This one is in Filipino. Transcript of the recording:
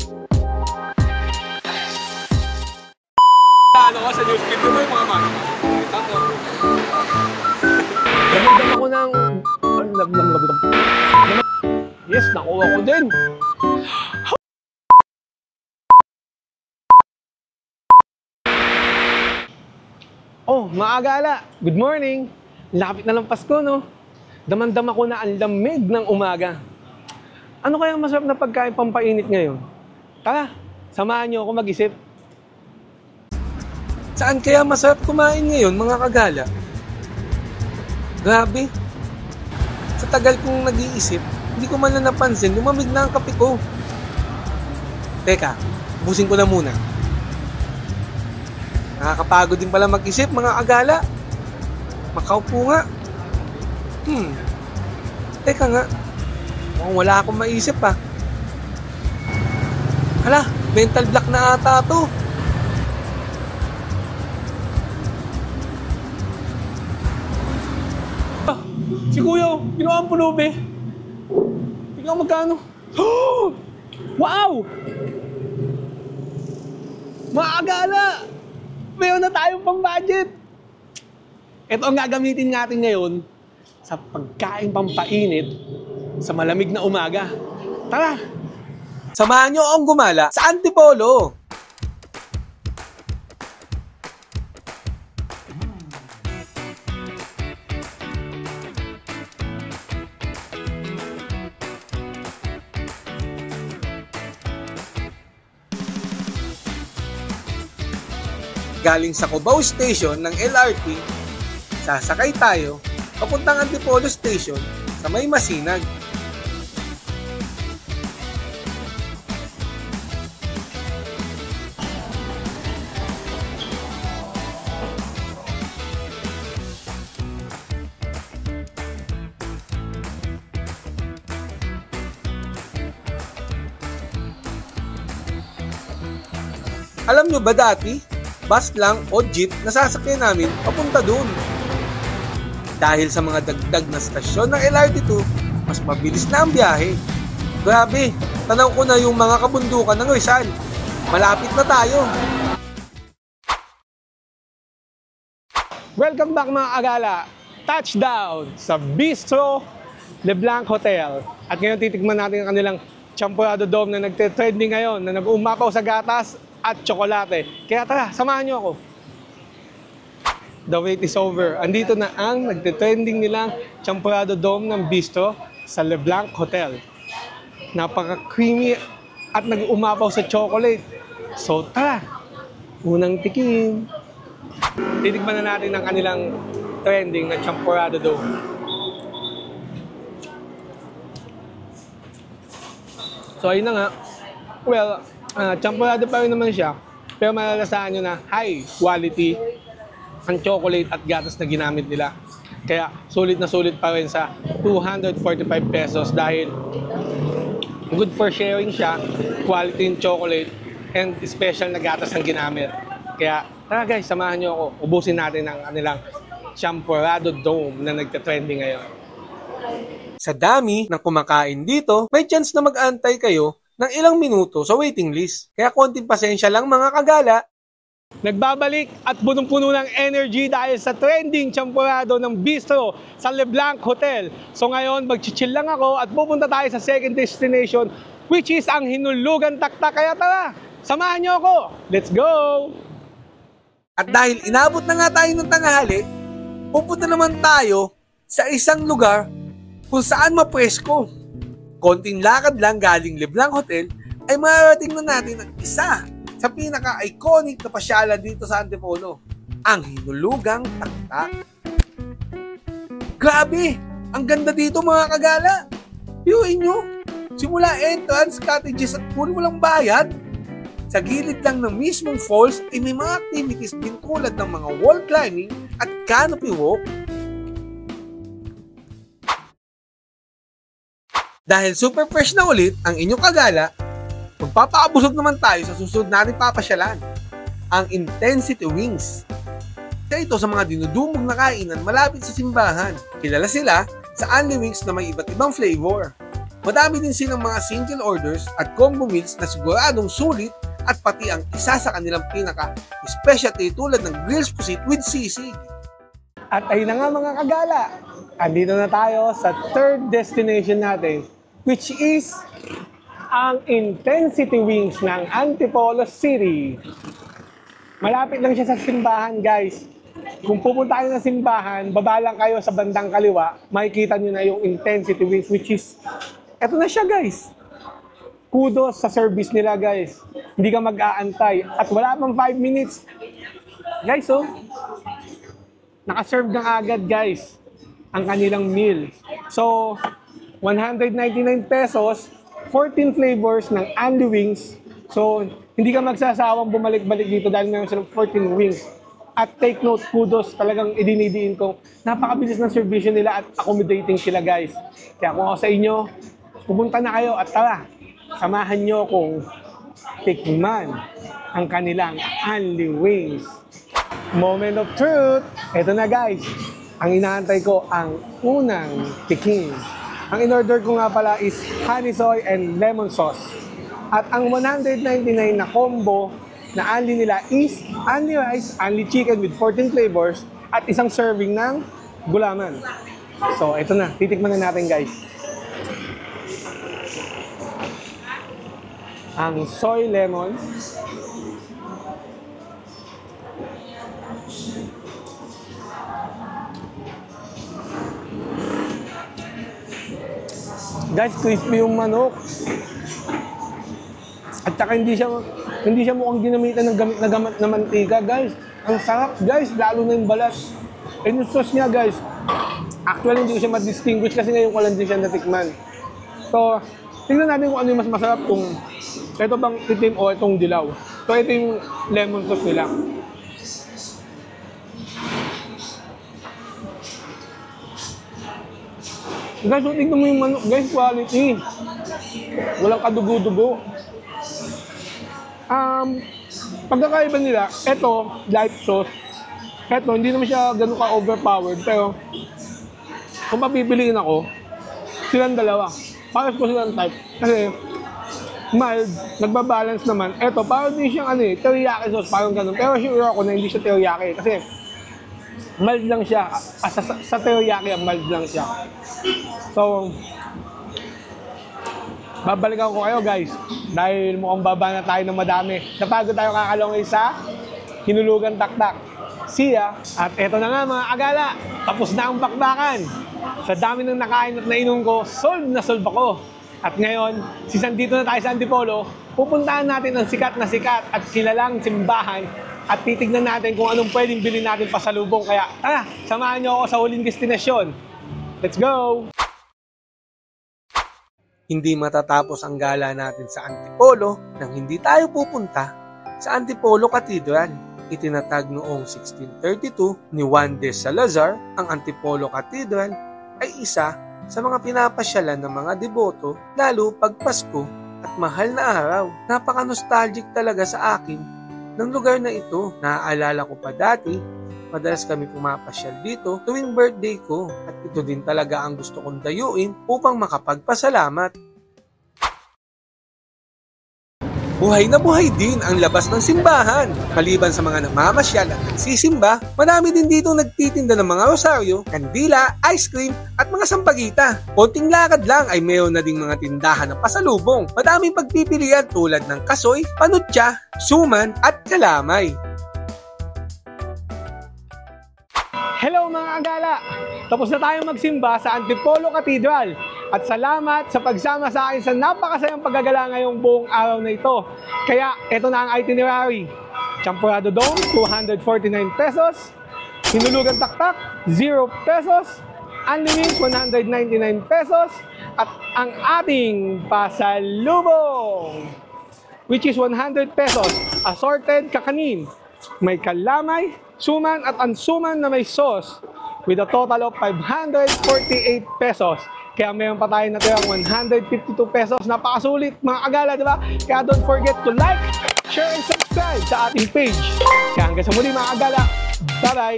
Ano ka sa news feed mo yung mga mano? Ako. Damagdam ako ng... Yes, nakuha ko din. Oh, maagala. Good morning. Lapit na lang Pasko, no? Damandam ako na ang lamig ng umaga. Ano kaya masarap na pagkain pampainit ngayon? Tara, samahan niyo ako mag-isip. Saan kaya masarap kumain ngayon, mga kagala? Grabe. Sa tagal kong nag-iisip, hindi ko man na napansin, lumamig na ang kape ko. Teka, busin ko na muna. Nakakapagod din pala mag-isip, mga kagala. Makaupo nga. Teka nga. Mukhang wala akong maisip pa. Hala, mental block na ata to. Si Kuya, ginawa ang pulubi. Tingnan magkano. Oh! Wow! Maagala! Mayroon na tayong pang-budget. Ito ang gagamitin natin ngayon sa pagkain pampainit sa malamig na umaga. Tara! Samahan nyo akong gumala sa Antipolo. Galing sa Cubao Station ng LRT, sasakay tayo papuntang Antipolo Station sa May Masinag. Alam nyo ba dati, bus lang o jeep na sasakyan namin papunta doon. Dahil sa mga dagdag na stasyon ng LRT2, mas mabilis na ang biyahe. Grabe, tanaw ko na yung mga kabundukan ng Rizal. Malapit na tayo. Welcome back mga agala. Touchdown sa Bistro Leblanc Hotel. At ngayon titikman natin ang kanilang Champurrado Dome na nagte-trending ngayon, na nag-umapaw sa gatas at tsokolate. Kaya tara, samahan nyo ako. The wait is over. Andito na ang nagte-trending nilang Champurrado Dome ng Bistro sa Leblanc Hotel. Napaka-creamy at nag-umapaw sa chocolate. So tara, unang tikim. Titikman na natin ang kanilang trending na Champurrado Dome. So ayun na nga. Well, champurrado pa rin naman siya, pero malalasahan nyo na high quality ang chocolate at gatas na ginamit nila. Kaya sulit na sulit pa rin sa 245 pesos dahil good for sharing siya, quality in chocolate, and special na gatas ang ginamit. Kaya tara guys, samahan nyo ako. Ubusin natin ang kanilang Champurrado Dome na nagte-trending ngayon. Sa dami ng kumakain dito, may chance na mag-antay kayo ng ilang minuto sa waiting list. Kaya konting pasensya lang mga kagala. Nagbabalik at punong-puno ng energy dahil sa trending Champurrado ng Bistro sa Leblanc Hotel. So ngayon, mag-chill lang ako at pupunta tayo sa second destination, which is ang Hinulugan Taktak. Kaya tara, samahan nyo ako. Let's go! At dahil inabot na nga tayo ng tanghali, pupunta naman tayo sa isang lugar kung saan mapresko. Konting lakad lang galing Leblanc Hotel ay mararating na natin ang isa sa pinaka-iconic na pasyalan dito sa Antipolo, ang Hinulugang Taktak. Grabe! Ang ganda dito mga kagala! Viewin nyo! Simula entrance, cottages at pool walang bayad. Sa gilid lang ng mismong falls ay may mga activities din tulad ng mga wall climbing at canopy walk. Dahil super fresh na ulit ang inyong kagala, magpapaabusog naman tayo sa susunod nating papasyalan, ang Intensity Wings. Isa ito sa mga dinudumog na kainan malapit sa simbahan. Kilala sila sa Only Wings na may iba't ibang flavor. Madami din silang mga single orders at combo meals na siguradong sulit at pati ang isa sa kanilang pinaka-specialty tulad ng Grills Pusit with sisig. At ayun na nga mga kagala, andito na tayo sa third destination natin, which is ang Intensity Wings ng Antipolo City. Malapit lang siya sa simbahan, guys. Kung pupunta kayo ng simbahan, baba lang kayo sa bandang kaliwa, makikita nyo na yung Intensity Wings, which is, eto na siya, guys. Kudos sa service nila, guys. Hindi ka mag-aantay. At wala pang 5 minutes. Guys, oh. Nakaserve ng agad, guys, ang kanilang meal. So, 199 pesos, 14 flavors ng Anli Wings. So, hindi ka magsasawang bumalik-balik dito dahil meron silang 14 wings. At take note, kudos, talagang idinidiin ko. Napakabilis ng servisyo nila at accommodating sila, guys. Kaya kung ako sa inyo, pupunta na kayo at tara, samahan nyo kung tikman ang kanilang Anli Wings. Moment of truth. Ito na, guys. Ang inaantay ko, ang unang tikim. Ang in-order ko nga pala is honey soy and lemon sauce. At ang 199 na combo na Anli nila is Anli rice, Anli chicken with 14 flavors at isang serving ng gulaman. So, ito na. Titikman na natin, guys. Ang soy lemon. Guys, crispy yung manok. At saka hindi siya mukhang ginamitan ng gamit na mantika, guys. Ang sarap, guys, lalo na yung balat. And yung sauce niya, guys, actually hindi ko siya ma-distinguish kasi ngayon ko lang din siya natikman. So, tingnan natin kung ano yung mas masarap, kung ito bang itim o itong dilaw. So, ito yung lemon sauce nila. Guys, so tignan mo yung manok, guys, quality. Walang kadugo-dugo. Pagkakaiba nila, ito, light sauce. Ito, hindi naman siya ganun ka-overpowered. Pero, kung mapipiliin ako, silang dalawa. Pares ko silang type. Kasi, mild, nagbabalance naman. Ito, parang din siyang teriyaki sauce, parang ganun. Pero sure ako na hindi siya teriyaki. Kasi, mild lang siya. Sa teriyaki, mild lang siya. So, babalikan ko kayo, guys. Dahil mukhang baba na tayo ng madami. Napagod tayo kakalongay sa Hinulugan Taktak. See ya! At eto na nga mga agala, tapos na ang bakbakan. Sa dami ng nakain at nainom ko, solve na solve ako. At ngayon, dito na tayo sa Antipolo, pupuntahan natin ang sikat at kilalang simbahan at titignan natin kung anong pwedeng bilhin natin pasalubong. Kaya tara, samahan niyo ako sa huling destinasyon. Let's go! Hindi matatapos ang gala natin sa Antipolo nang hindi tayo pupunta sa Antipolo Cathedral. Itinatag noong 1632 ni Juan de Salazar, ang Antipolo Cathedral ay isa sa mga pinapasyalan ng mga deboto lalo pag Pasko at mahal na araw. Napaka-nostalgic talaga sa akin ng lugar na ito. Naaalala ko pa dati, madalas kami pumapasyal dito tuwing birthday ko at ito din talaga ang gusto kong dayuin upang makapagpasalamat. Buhay na buhay din ang labas ng simbahan. Maliban sa mga namamasyal at nagsisimba, marami din dito nagtitinda ng mga rosaryo, kandila, ice cream at mga sampagita. Konting lakad lang ay mayroon na ding mga tindahan ng pasalubong. Madaming pagpipilian tulad ng kasoy, panutya, suman at kalamay. Hello mga agala! Tapos na tayo magsimba sa Antipolo Cathedral. At salamat sa pagsama sa akin sa napakasayang paggagala ngayong buong araw na ito. Kaya ito na ang itinerary. Champurrado Dome, 249 pesos. Hinulugan Taktak, 0 pesos. Anli Wings, 199 pesos. At ang ating pasalubong, which is 100 pesos. Assorted kakanin. May kalamay, suman at ansuman na may sauce with a total of 548 pesos. Kaya mayroon pa tayo natirang 152 pesos. Napakasulit mga agala, di ba? Kaya don't forget to like, share, and subscribe sa ating page. Kaya hanggang sa muli mga agala. Bye-bye!